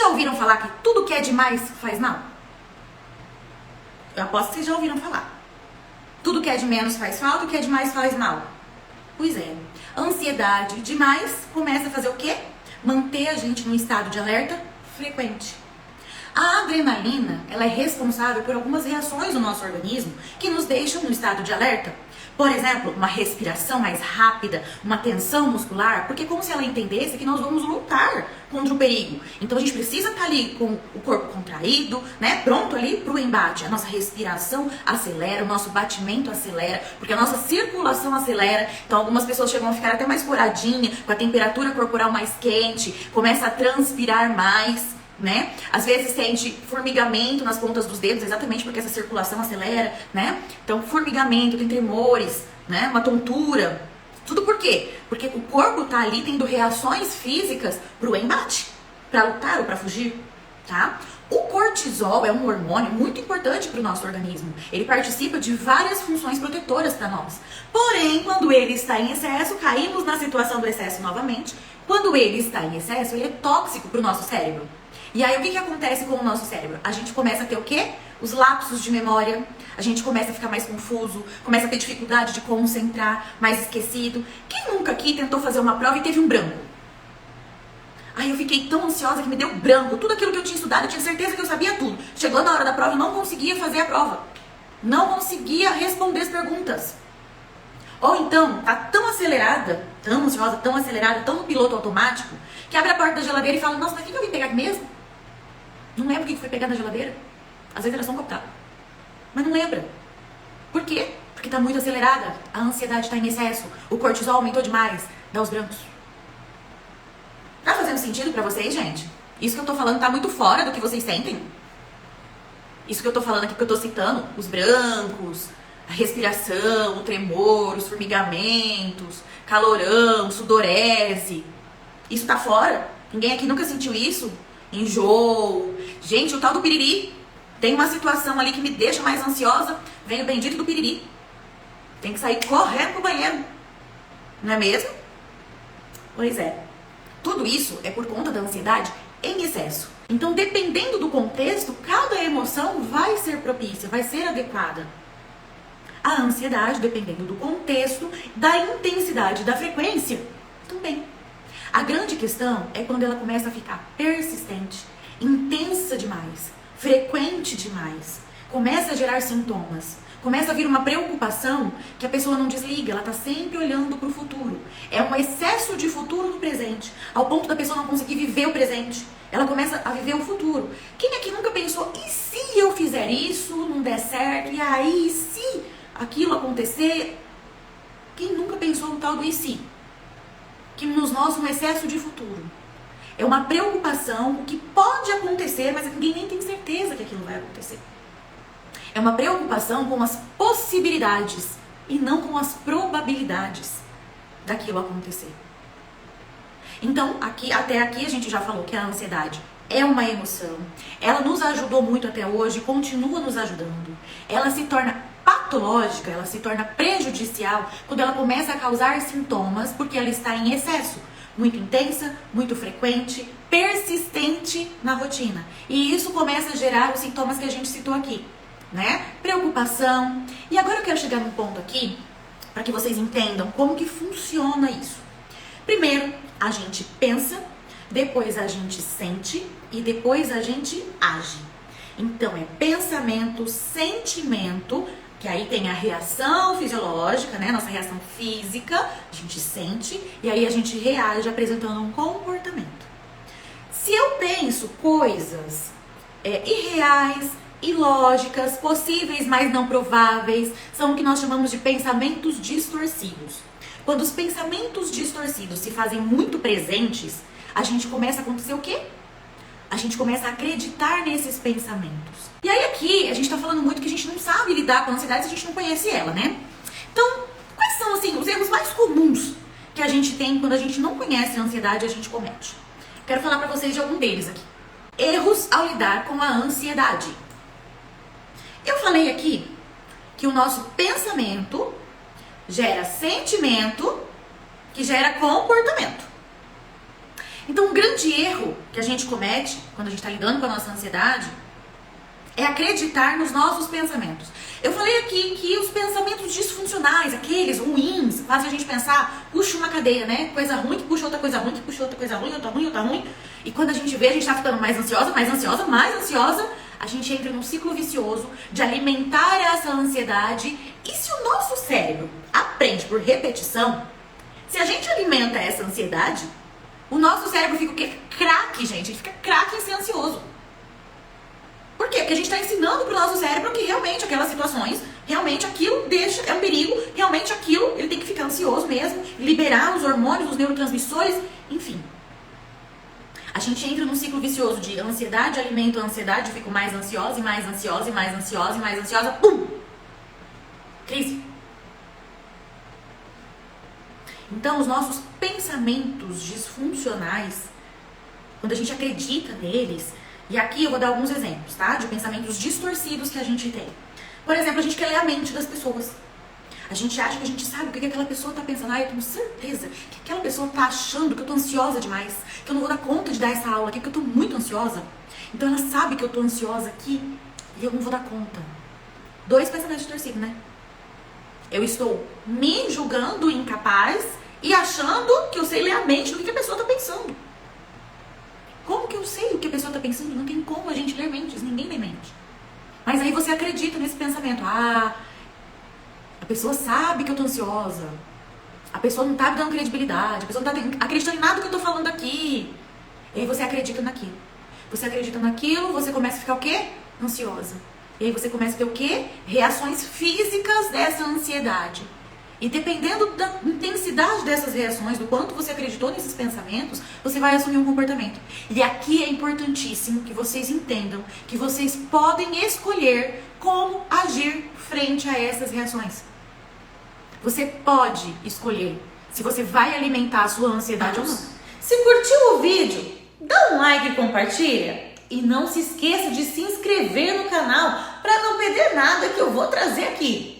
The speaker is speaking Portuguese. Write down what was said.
já ouviram falar que tudo que é demais faz mal? Eu aposto que vocês já ouviram falar. Tudo que é de menos faz falta, o que é demais faz mal. Pois é, ansiedade demais começa a fazer o quê? Manter a gente num estado de alerta frequente. A adrenalina, ela é responsável por algumas reações no nosso organismo que nos deixam num estado de alerta. Por exemplo, uma respiração mais rápida, uma tensão muscular, porque é como se ela entendesse que nós vamos lutar contra o perigo. Então a gente precisa estar ali com o corpo contraído, né, pronto ali para o embate. A nossa respiração acelera, o nosso batimento acelera, porque a nossa circulação acelera. Então algumas pessoas chegam a ficar até mais coradinha, com a temperatura corporal mais quente, começa a transpirar mais, né? Às vezes sente formigamento nas pontas dos dedos, exatamente porque essa circulação acelera, né? Então, formigamento, tem tremores, né? Uma tontura. Tudo por quê? Porque o corpo tá ali tendo reações físicas pro embate, para lutar ou para fugir, tá? O cortisol é um hormônio muito importante para o nosso organismo. Ele participa de várias funções protetoras para nós. Porém, quando ele está em excesso, caímos na situação do excesso novamente. Quando ele está em excesso, ele é tóxico para o nosso cérebro. E aí, o que acontece com o nosso cérebro? A gente começa a ter o quê? Os lapsos de memória, a gente começa a ficar mais confuso, começa a ter dificuldade de concentrar, mais esquecido. Quem nunca aqui tentou fazer uma prova e teve um branco? Aí eu fiquei tão ansiosa que me deu branco. Tudo aquilo que eu tinha estudado, eu tinha certeza que eu sabia tudo. Chegou na hora da prova, eu não conseguia fazer a prova. Não conseguia responder as perguntas. Ou então, tá tão acelerada, tão ansiosa, tão acelerada, tão no piloto automático, que abre a porta da geladeira e fala, nossa, mas o que eu vim pegar aqui mesmo? Não lembra o que foi pegar na geladeira? Às vezes era só um copo d'água. Mas não lembra. Por quê? Porque tá muito acelerada. A ansiedade tá em excesso. O cortisol aumentou demais. Dá os brancos. Tá fazendo sentido pra vocês, gente? Isso que eu tô falando tá muito fora do que vocês sentem? Isso que eu tô falando aqui, que eu tô citando, os brancos, a respiração, o tremor, os formigamentos, calorão, sudorese. Isso tá fora? Ninguém aqui nunca sentiu isso? Enjoo. Gente, o tal do piriri. Tem uma situação ali que me deixa mais ansiosa. Vem o bendito do piriri. Tem que sair correndo pro banheiro. Não é mesmo? Pois é. Tudo isso é por conta da ansiedade em excesso. Então, dependendo do contexto, cada emoção vai ser propícia, vai ser adequada. A ansiedade, dependendo do contexto, da intensidade, da frequência, também. A grande questão é quando ela começa a ficar persistente, intensa demais, frequente demais, começa a gerar sintomas, começa a vir uma preocupação que a pessoa não desliga, ela está sempre olhando para o futuro. É um excesso de futuro no presente, ao ponto da pessoa não conseguir viver o presente. Ela começa a viver o futuro. Quem aqui nunca pensou, e se eu fizer isso, não der certo, e aí, se aquilo acontecer? Quem nunca pensou no tal do e se? Que nos mostra um excesso de futuro. É uma preocupação, o que pode acontecer, mas ninguém nem tem certeza que aquilo vai acontecer. É uma preocupação com as possibilidades e não com as probabilidades daquilo acontecer. Então, até aqui a gente já falou que a ansiedade é uma emoção. Ela nos ajudou muito até hoje, continua nos ajudando. Ela se torna patológica, ela se torna prejudicial quando ela começa a causar sintomas porque ela está em excesso, muito intensa, muito frequente, persistente na rotina. E isso começa a gerar os sintomas que a gente citou aqui, né? Preocupação. E agora eu quero chegar num ponto aqui para que vocês entendam como que funciona isso. Primeiro, a gente pensa, depois a gente sente e depois a gente age. Então é pensamento, sentimento, que aí tem a reação fisiológica, né? Nossa reação física, a gente sente e aí a gente reage apresentando um comportamento. Se eu penso coisas irreais, ilógicas, possíveis, mas não prováveis, são o que nós chamamos de pensamentos distorcidos. Quando os pensamentos distorcidos se fazem muito presentes, a gente começa a acontecer o quê? A gente começa a acreditar nesses pensamentos. E aí aqui, a gente tá falando muito que a gente não sabe lidar com a ansiedade se a gente não conhece ela, né? Então, quais são, assim, os erros mais comuns que a gente tem quando a gente não conhece a ansiedade e a gente comete? Quero falar pra vocês de algum deles aqui. Erros ao lidar com a ansiedade. Eu falei aqui que o nosso pensamento gera sentimento, que gera comportamento. Então, um grande erro que a gente comete quando a gente está lidando com a nossa ansiedade é acreditar nos nossos pensamentos. Eu falei aqui que os pensamentos disfuncionais, aqueles ruins, fazem a gente pensar, puxa uma cadeia, né? Coisa ruim que puxa outra coisa ruim, que puxa outra coisa ruim, outra ruim, outra ruim. E quando a gente vê, a gente tá ficando mais ansiosa, mais ansiosa, mais ansiosa. A gente entra num ciclo vicioso de alimentar essa ansiedade. E se o nosso cérebro aprende por repetição, se a gente alimenta essa ansiedade, o nosso cérebro fica o quê? Craque, gente. Ele fica craque em ser ansioso. Por quê? Porque a gente está ensinando pro nosso cérebro que realmente aquelas situações, realmente aquilo é um perigo, realmente aquilo, ele tem que ficar ansioso mesmo, liberar os hormônios, os neurotransmissores, enfim. A gente entra num ciclo vicioso de ansiedade, alimento a ansiedade, fico mais ansiosa e mais ansiosa e mais ansiosa e mais ansiosa, pum! Crise. Então, os nossos pensamentos disfuncionais, quando a gente acredita neles, e aqui eu vou dar alguns exemplos, tá? De pensamentos distorcidos que a gente tem. Por exemplo, a gente quer ler a mente das pessoas. A gente acha que a gente sabe o que aquela pessoa tá pensando. Ah, eu tenho certeza que aquela pessoa tá achando que eu tô ansiosa demais, que eu não vou dar conta de dar essa aula aqui, porque eu tô muito ansiosa. Então ela sabe que eu tô ansiosa aqui e eu não vou dar conta. 2 pensamentos distorcidos, né? Eu estou me julgando incapaz e achando que eu sei ler a mente do que a pessoa tá pensando. Como que eu sei o que a pessoa tá pensando? Não tem como a gente ler mentes, ninguém lê mente. Mas aí você acredita nesse pensamento. Ah, a pessoa sabe que eu tô ansiosa. A pessoa não tá me dando credibilidade. A pessoa não tá acreditando em nada que eu tô falando aqui. E aí você acredita naquilo. Você acredita naquilo, você começa a ficar o quê? Ansiosa. E aí você começa a ter o quê? Reações físicas dessa ansiedade. E dependendo da intensidade dessas reações, do quanto você acreditou nesses pensamentos, você vai assumir um comportamento. E aqui é importantíssimo que vocês entendam que vocês podem escolher como agir frente a essas reações. Você pode escolher se você vai alimentar a sua ansiedade ou não. Se curtiu o vídeo, dá um like e compartilha. E não se esqueça de se inscrever no canal para não perder nada que eu vou trazer aqui.